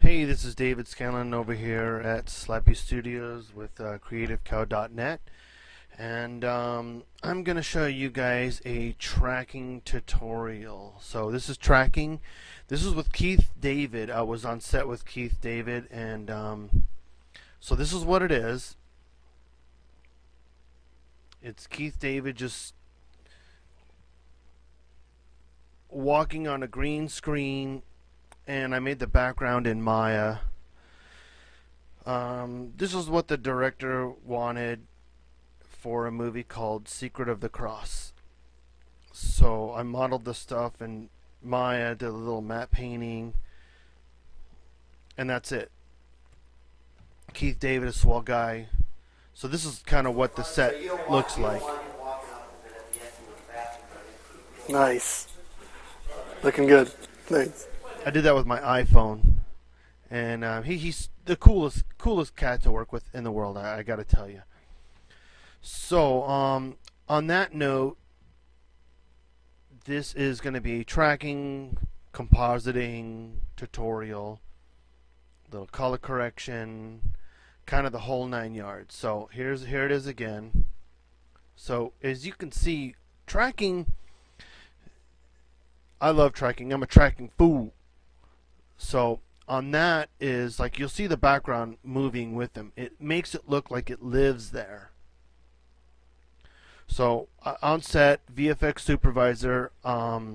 Hey, this is David Scanlon over here at Slappy Studios with CreativeCow.net, and I'm going to show you guys a tracking tutorial. So this is tracking. This is with Keith David. I was on set with Keith David, and so this is what it is. It's Keith David just walking on a green screen, and I made the background in Maya. This is what the director wanted for a movie called Secret of the Cross. So I modeled the stuff in Maya, did a little matte painting, and that's it. Keith David, a swell guy. So this is kind of what the set looks like. Nice. Looking good. Thanks. I did that with my iPhone, and he's the coolest cat to work with in the world. I got to tell you. So on that note, this is going to be a tracking, compositing tutorial, little color correction, kind of the whole 9 yards. So here it is again. So as you can see, tracking. I love tracking. I'm a tracking fool. So on that is like you'll see the background moving with them. It makes it look like it lives there. So on set, Vfx Supervisor, I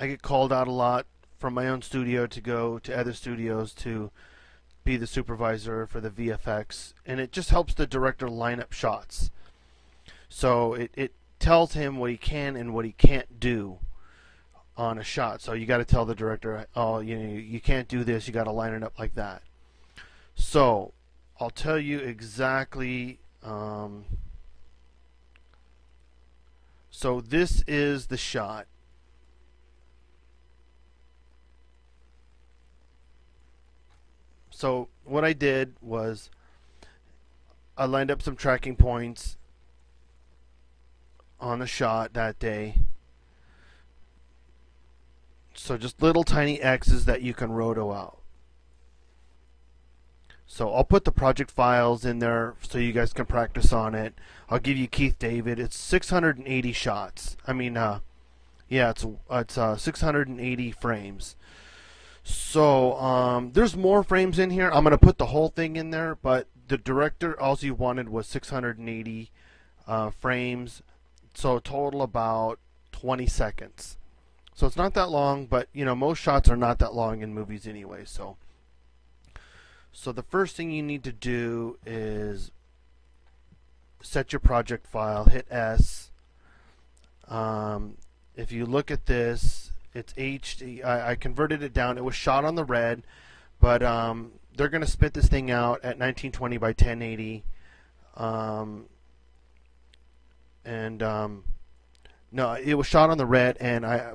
get called out a lot from my own studio to go to other studios to be the supervisor for the VFX, and it just helps the director line up shots. So it tells him what he can and what he can't do on a shot. So you got to tell the director, oh, you can't do this, you got to line it up like that. So I'll tell you exactly. So this is the shot. So what I did was I lined up some tracking points on a shot that day. So just little tiny X's that you can roto out. So I'll put the project files in there so you guys can practice on it. I'll give you Keith David. It's 680 shots. I mean, yeah, it's 680 frames. So there's more frames in here. I'm gonna put the whole thing in there, but the director all he wanted was 680 frames. So total about 20 seconds. So it's not that long, but most shots are not that long in movies anyway. So the first thing you need to do is set your project file, hit S. If you look at this, it's HD. I converted it down. It was shot on the red, but they're going to spit this thing out at 1920 by 1080. No, it was shot on the red, and I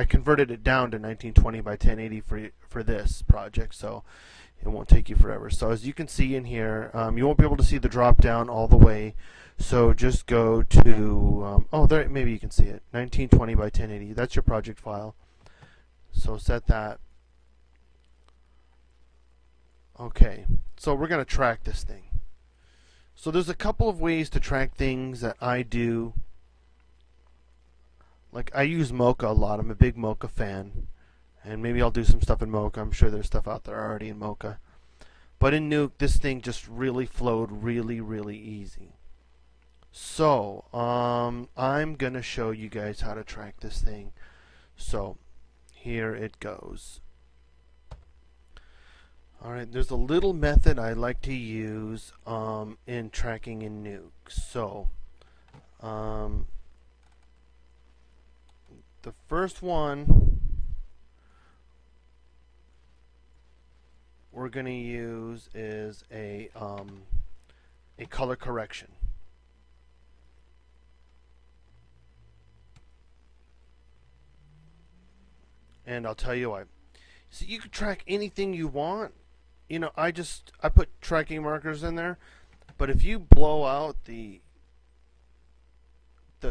converted it down to 1920 by 1080 for this project, so it won't take you forever. So as you can see in here, you won't be able to see the drop down all the way. So just go to oh, there, maybe you can see it, 1920 by 1080. That's your project file. So set that. Okay, so we're going to track this thing. So there's a couple of ways to track things that I do. Like I use Mocha a lot. I'm a big Mocha fan, and maybe I'll do some stuff in Mocha. I'm sure there's stuff out there already in Mocha, but in Nuke this thing just really flowed really easy. So I'm gonna show you guys how to track this thing. So here it goes. Alright, there's a little method I like to use in tracking in Nuke. So the first one we're going to use is a color correction. And I'll tell you why. So you can track anything you want. I put tracking markers in there, but if you blow out the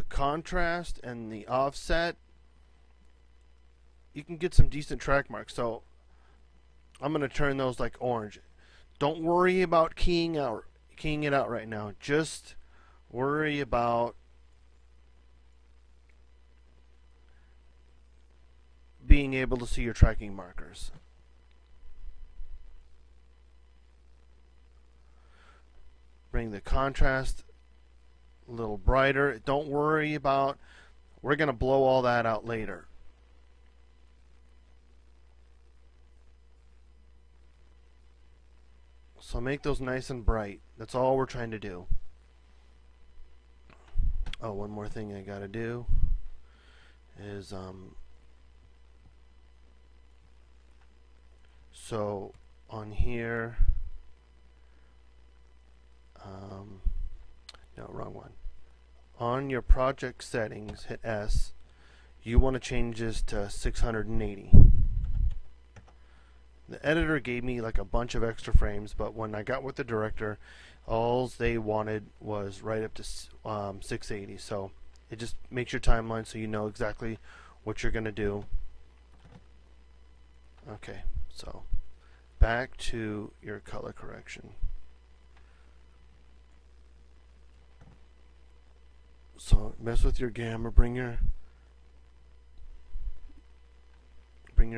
contrast and the offset, you can get some decent track marks. So I'm going to turn those like orange. Don't worry about keying it out right now. Just worry about being able to see your tracking markers. Bring the contrast a little brighter. Don't worry about, we're going to blow all that out later. So make those nice and bright. That's all we're trying to do. Oh, one more thing I got to do is so on here, no, wrong one. On your project settings, hit S. You want to change this to 680. The editor gave me like a bunch of extra frames, but when I got with the director, all they wanted was right up to 680. So it just makes your timeline so you know exactly what you're going to do. Okay, so back to your color correction. So mess with your gamma, bring your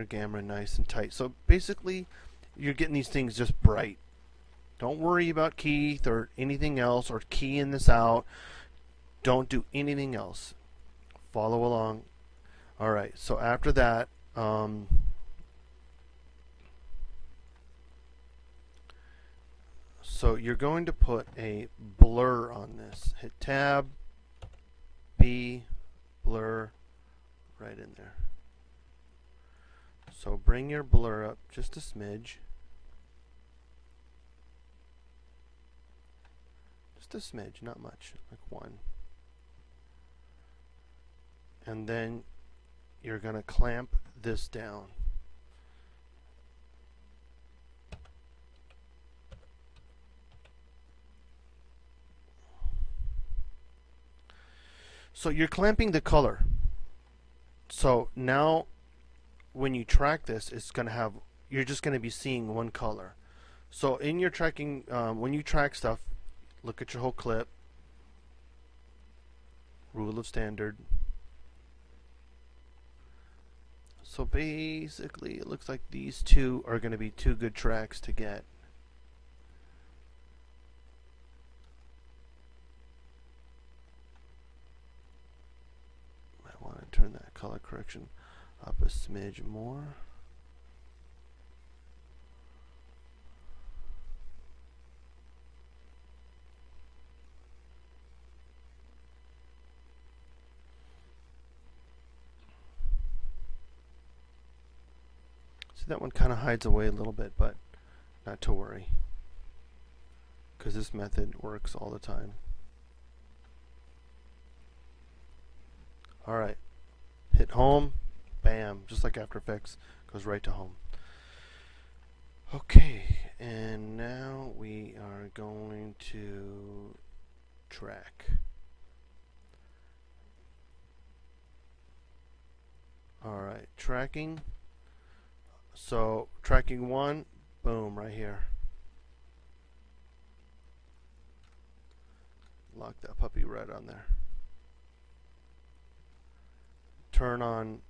gamma nice and tight. So basically you're getting these things just bright. Don't worry about Keith or anything else or keying this out. Don't do anything else. Follow along. Alright, so after that so you're going to put a blur on this. Hit tab, B, blur, right in there. So bring your blur up just a smidge. Just a smidge, not much, like 1. And then you're going to clamp this down. So you're clamping the color. So now when you track this, it's going to have, you're just going to be seeing one color. So in your tracking, when you track stuff, look at your whole clip, rule of standard. So basically it looks like these two are going to be 2 good tracks to get. I want to turn that color correction up a smidge more. See, that one kind of hides away a little bit, but not to worry, because this method works all the time. Alright, hit home, bam, just like After Effects, goes right to home. Okay, and now we are going to track. Alright, tracking. So tracking 1, boom, right here. Lock that puppy right on there. Turn on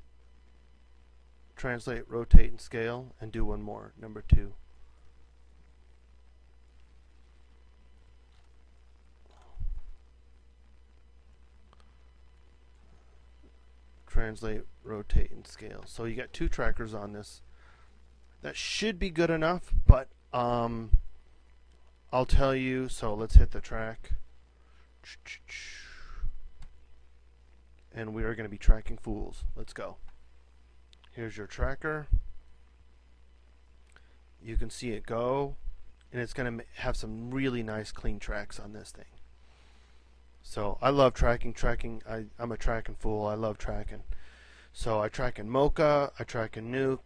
translate, rotate, and scale, and do one more, number 2. Translate, rotate, and scale. So you got 2 trackers on this. That should be good enough, but I'll tell you. So let's hit the track, and we are going to be tracking fools. Let's go. Here's your tracker. You can see it go, and it's going to have some really nice clean tracks on this thing. So I love tracking. I'm a tracking fool. I love tracking. So I track in Mocha, I track in Nuke.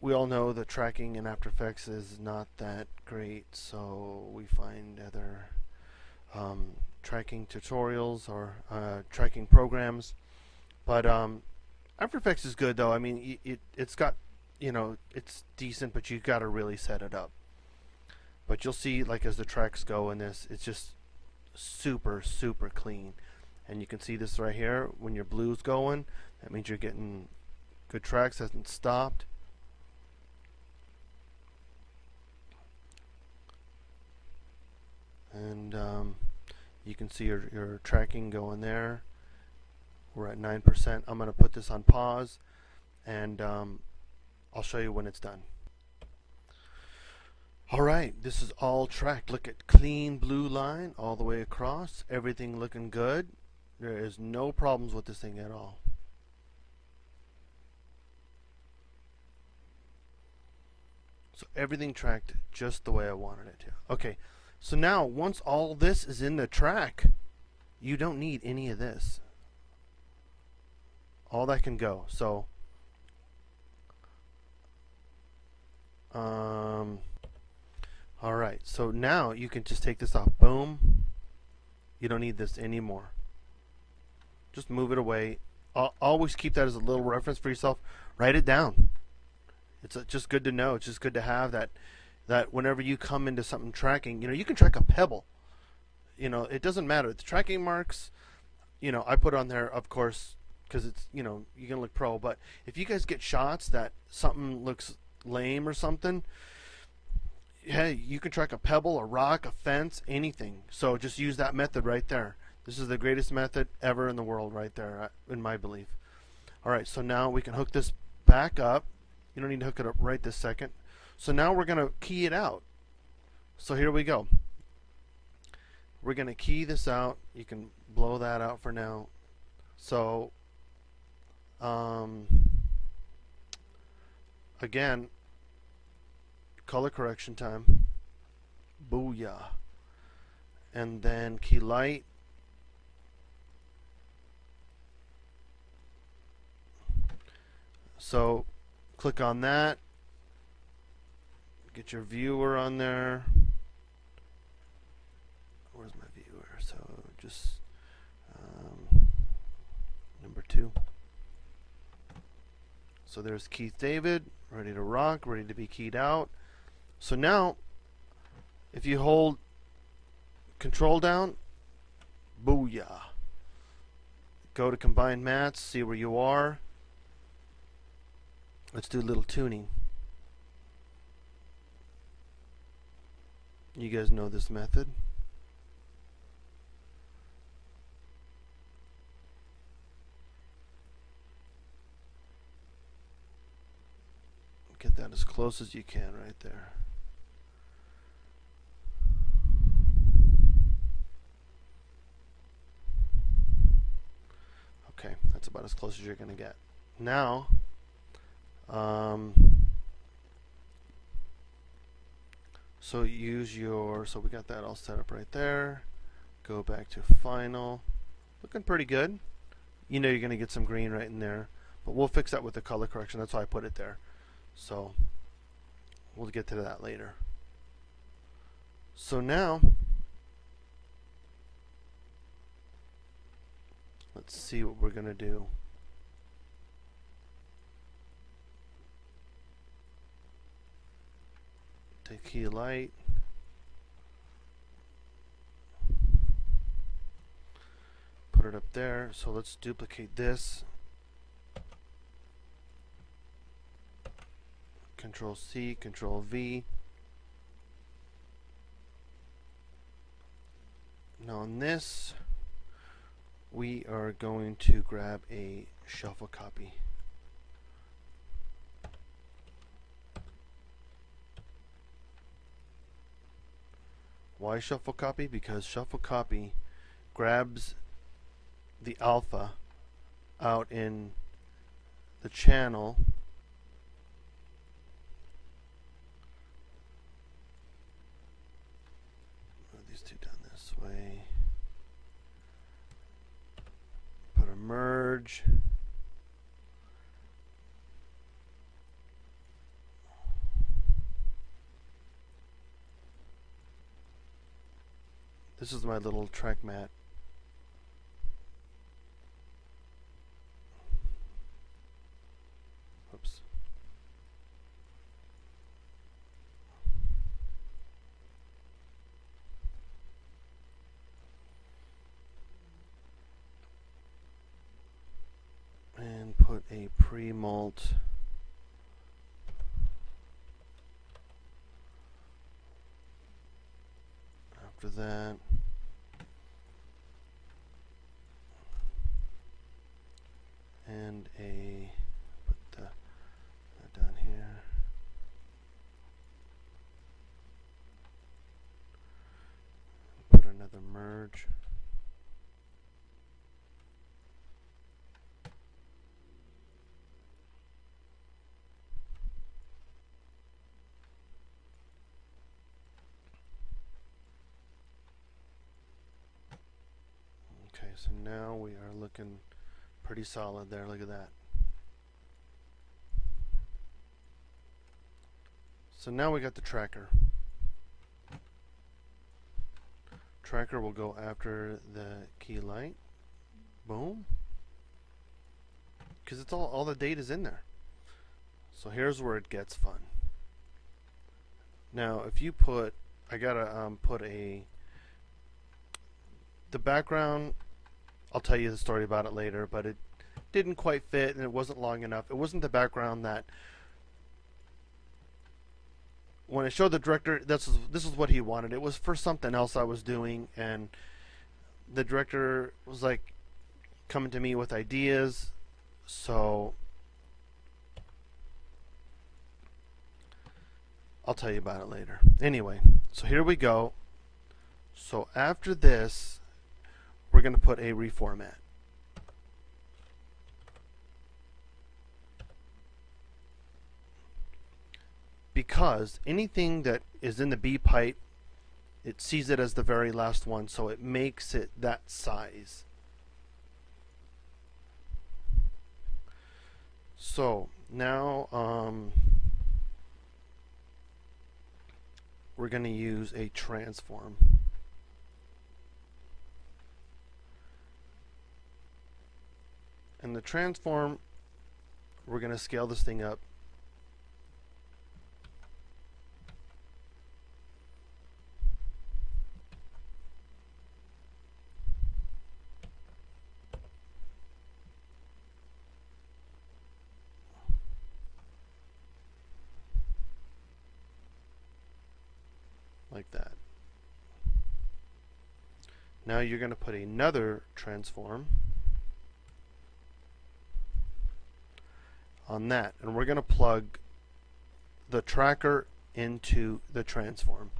We all know that tracking in After Effects is not that great, so we find other tracking tutorials or tracking programs. But After Effects is good, though. I mean, it's got, you know, it's decent, but you got to really set it up. But you'll see, like, as the tracks go in this, it's just super clean. And you can see this right here. When your blue's going, that means you're getting good tracks. Hasn't stopped. And you can see your tracking going there. We're at 9%. I'm going to put this on pause, and I'll show you when it's done. Alright, this is all tracked. Look at clean blue line all the way across. Everything looking good. There is no problems with this thing at all. So everything tracked just the way I wanted it to. Okay, so now once all this is in the track, you don't need any of this. All that can go. So alright, so now you can just take this off. Boom. You don't need this anymore. Just move it away. Always keep that as a little reference for yourself. Write it down. It's just good to know. It's just good to have that whenever you come into something tracking, you know, you can track a pebble. You know, it doesn't matter. The tracking marks, you know, I put on there, of course, because it's, you know, you can look pro. But if you guys get shots that something looks lame or something, hey, you can track a pebble, a rock, a fence, anything. So just use that method right there. This is the greatest method ever in the world right there, in my belief. Alright, so now we can hook this back up. You don't need to hook it up right this second. So now we're going to key it out. So here we go. We're going to key this out. You can blow that out for now. So, again, color correction time. Booyah. And then key light. So click on that. Get your viewer on there. Where's my viewer? So just number 2. So there's Keith David, ready to rock, ready to be keyed out. So now, if you hold Control down, booyah. Go to Combine Mats, see where you are. Let's do a little tuning. You guys know this method. Get that as close as you can right there. Okay, that's about as close as you're going to get. Now, so use your, so we got that all set up right there. Go back to final. Looking pretty good. You know you're going to get some green right in there, but we'll fix that with the color correction. That's why I put it there. So we'll get to that later. So now let's see what we're going to do. Take key light. Put it up there. So let's duplicate this. Control C, Control V. Now on this, we are going to grab a shuffle copy. Why shuffle copy? Because shuffle copy grabs the alpha out in the channel these two down this way. Put a merge. This is my little track mat. Oops. pre-molt. After that, and put that down here. Put another merge. Okay, so now we are looking pretty solid there. Look at that. So now we got the tracker. Tracker will go after the key light. Boom. Because it's all the data's in there. So here's where it gets fun. Now if you I gotta put the background, I'll tell you the story about it later, but it didn't quite fit and it wasn't long enough. It wasn't the background that, when I showed the director, this is what he wanted. It was for something else I was doing, and the director was like coming to me with ideas, so I'll tell you about it later. Anyway, so here we go. So after this, we're going to put a reformat. Because anything that is in the B pipe, it sees it as the very last one, so it makes it that size. So now we're going to use a transform. And the transform, we're going to scale this thing up. Like that. Now you're going to put another transform on that, and we're going to plug the tracker into the transform.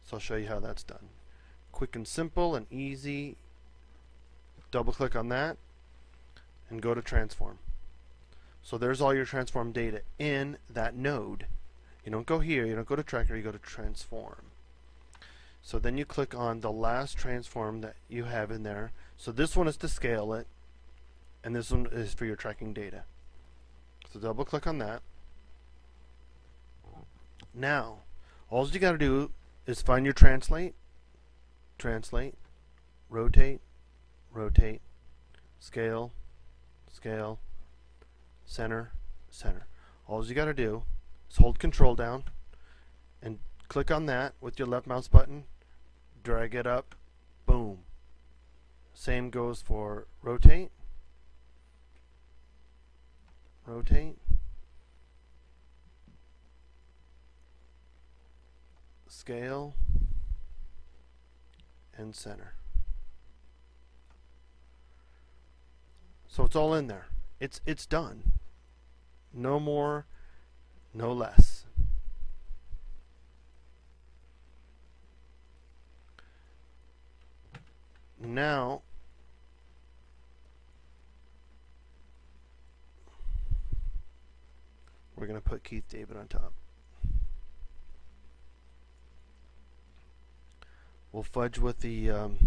So I'll show you how that's done. Quick and simple and easy. Double click on that and go to transform. So there's all your transform data in that node. You don't go here, you don't go to tracker, you go to transform. So then you click on the last transform that you have in there. So this one is to scale it, and this one is for your tracking data. So double click on that. Now, all you got to do is find your translate, translate, rotate, rotate, scale, scale, center, center. All you got to do is hold control down and click on that with your left mouse button, drag it up, boom. Same goes for rotate, rotate, scale, and center. So it's all in there. It's done. No more, no less. Now we're going to put Keith David on top. We'll fudge with the one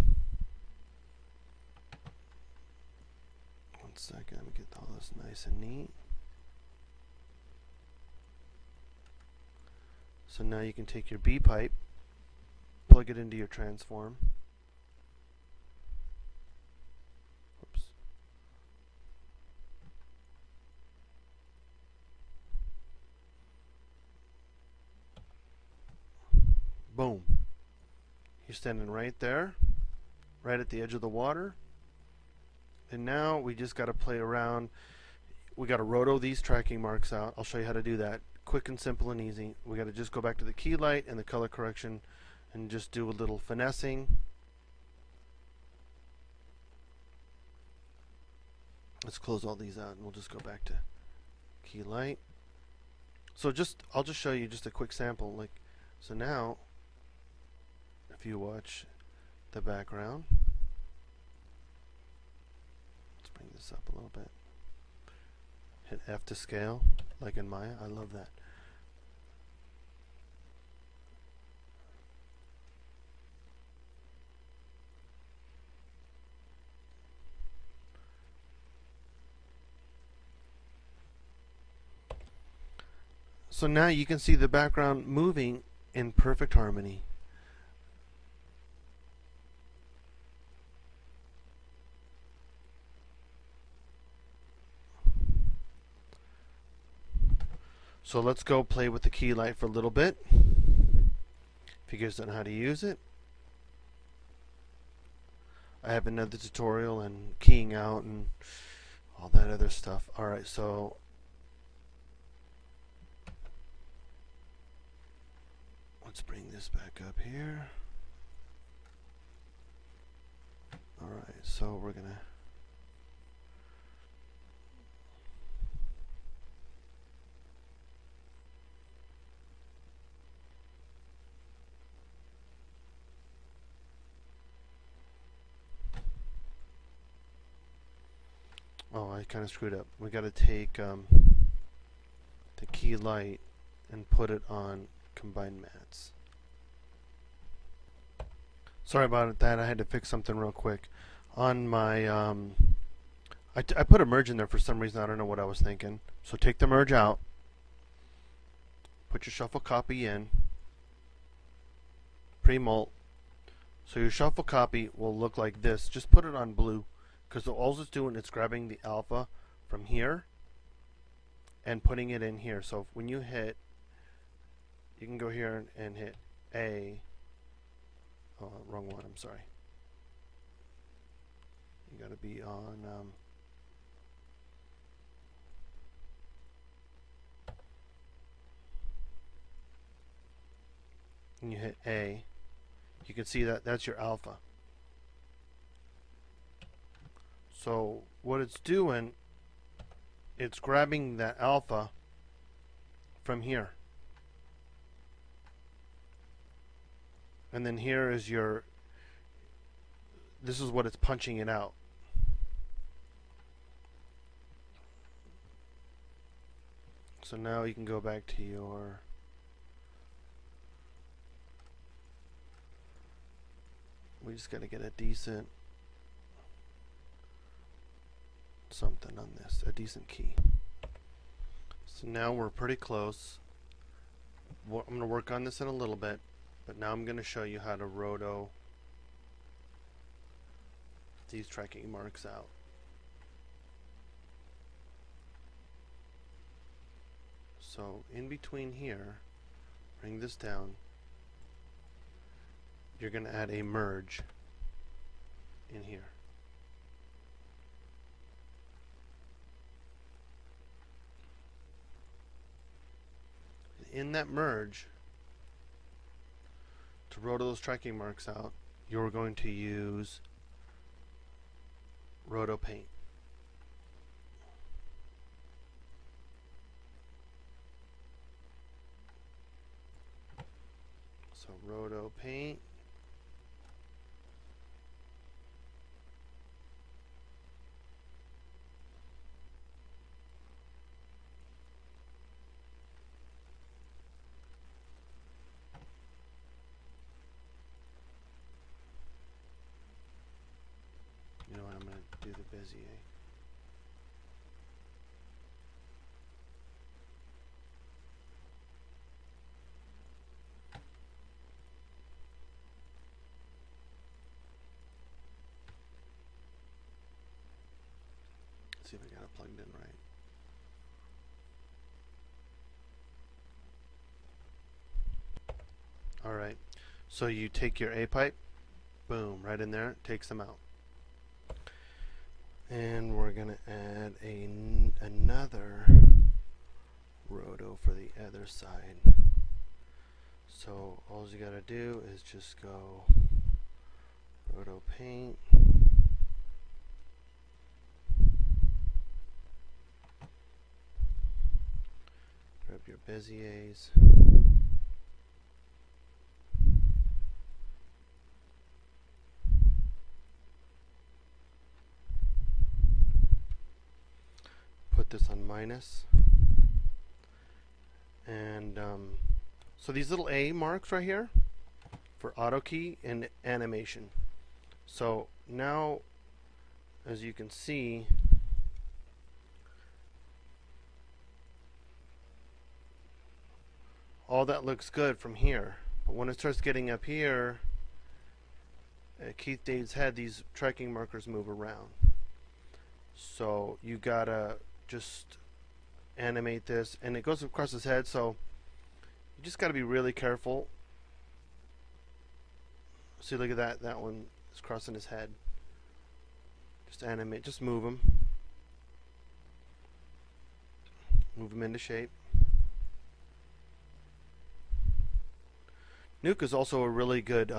second, let me get all this nice and neat. So now you can take your B pipe, plug it into your transform. Oops. Boom. You're standing right there, right at the edge of the water. And now we just got to play around. we got to roto these tracking marks out. I'll show you how to do that. Quick and simple and easy. We got to just go back to the key light and the color correction and just do a little finessing. Let's close all these out and we'll just go back to key light. So I'll just show you just a quick sample. So now if you watch the background, let's bring this up a little bit. Hit F to scale, like in Maya. I love that. So now you can see the background moving in perfect harmony. So let's go play with the key light for a little bit. If you guys don't know how to use it, I have another tutorial and keying out and all that other stuff. Alright, so let's bring this back up here. Alright, so we're gonna I kind of screwed up. We got to take the key light and put it on combined mats. Sorry about that. I had to fix something real quick. On my I put a merge in there for some reason. I don't know what I was thinking. So take the merge out. Put your shuffle copy in. Pre-molt. So your shuffle copy will look like this. Just put it on blue, because all it's doing is grabbing the alpha from here and putting it in here. So when you hit, you can go here and hit A. Oh, wrong one, I'm sorry. You gotta be on and you hit A, you can see that that's your alpha. So what it's doing, it's grabbing that alpha from here. And then here is your, this is what it's punching it out. So now you can go back to your we just got to get a decent something on this, a decent key. So now we're pretty close. I'm going to work on this in a little bit, but now I'm going to show you how to roto these tracking marks out. So in between here, bring this down. You're going to add a merge in here. In that merge, to roto those tracking marks out, you're going to use Rotopaint. So Rotopaint. You know what, I'm going to do the Bezier. Let's see if I got it plugged in right. Alright, so you take your A pipe, boom, right in there, takes them out. And we're going to add another roto for the other side. So all you got to do is just go Rotopaint. Grab your Beziers. Put this on minus. And so these little A marks right here for auto key and animation. So now, as you can see, all that looks good from here. But when it starts getting up here, at Keith Dave's head, these tracking markers move around. So you gotta just animate this, and it goes across his head, so you just gotta be really careful. See, look at that. That one is crossing his head. Just animate, just move him. Move him into shape. Nuke is also a really good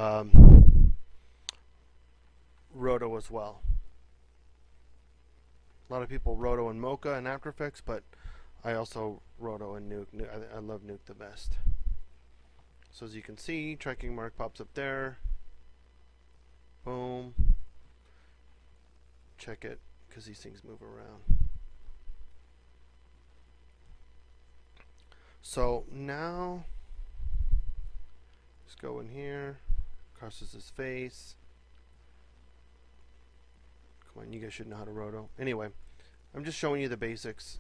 roto as well. A lot of people roto in Mocha and After Effects, but I also roto in Nuke. I love Nuke the best. So as you can see, tracking mark pops up there. Boom. Check it, because these things move around. So now, just go in here, crosses his face. Come on, you guys should know how to roto. Anyway, I'm just showing you the basics.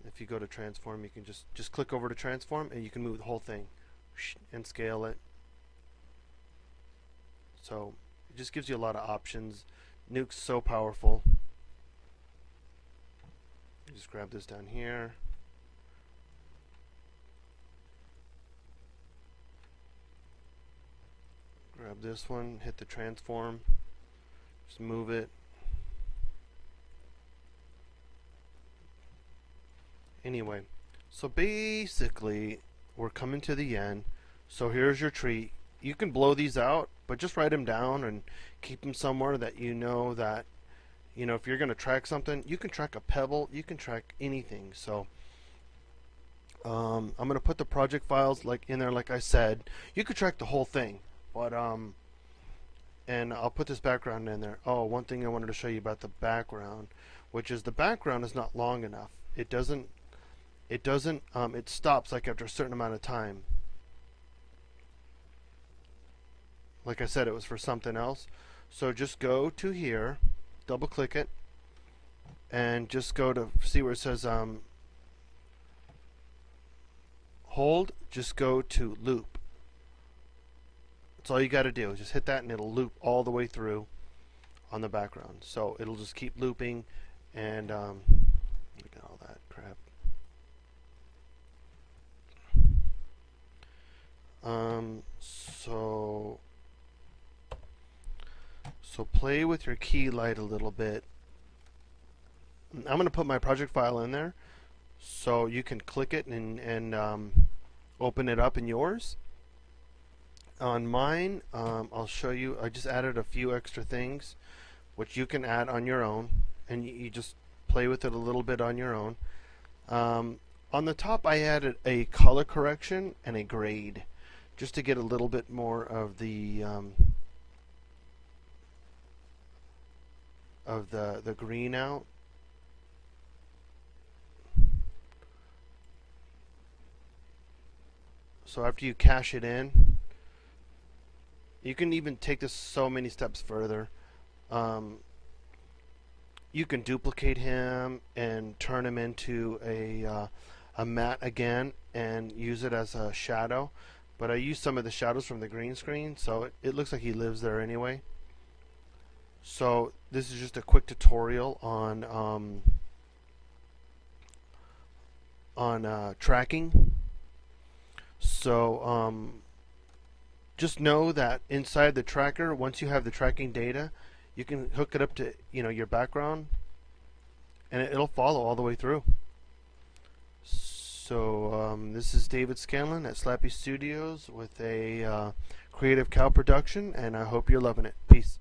If you go to transform, you can just click over to transform, and you can move the whole thing and scale it. So it just gives you a lot of options. Nuke's so powerful. You just grab this down here. Grab this one, hit the transform, just move it. Anyway, so basically we're coming to the end. So here's your tree. You can blow these out, but just write them down and keep them somewhere that you know that, you know, if you're going to track something, you can track a pebble, you can track anything. So I'm going to put the project files like in there, like I said. You could track the whole thing, but and I'll put this background in there. Oh, one thing I wanted to show you about the background, which is the background is not long enough. It stops like after a certain amount of time. Like I said, it was for something else. So just go to here, double click it, and just go to see where it says hold, just go to loop. That's all you got to do. Just hit that and it'll loop all the way through on the background. So it'll just keep looping, and look at all that crap. So play with your key light a little bit. I'm going to put my project file in there so you can click it and open it up in yours. On mine, I'll show you. I just added a few extra things which you can add on your own, and you just play with it a little bit on your own. On the top, I added a color correction and a grade, just to get a little bit more of the green out. So after you cache it in, you can even take this so many steps further. You can duplicate him and turn him into a matte again and use it as a shadow. But I used some of the shadows from the green screen, so it looks like he lives there anyway. So this is just a quick tutorial on tracking. So just know that inside the tracker, once you have the tracking data, you can hook it up to your background, and it'll follow all the way through. So this is David Scanlon at Slappy Studios with a Creative Cow production, and I hope you're loving it. Peace.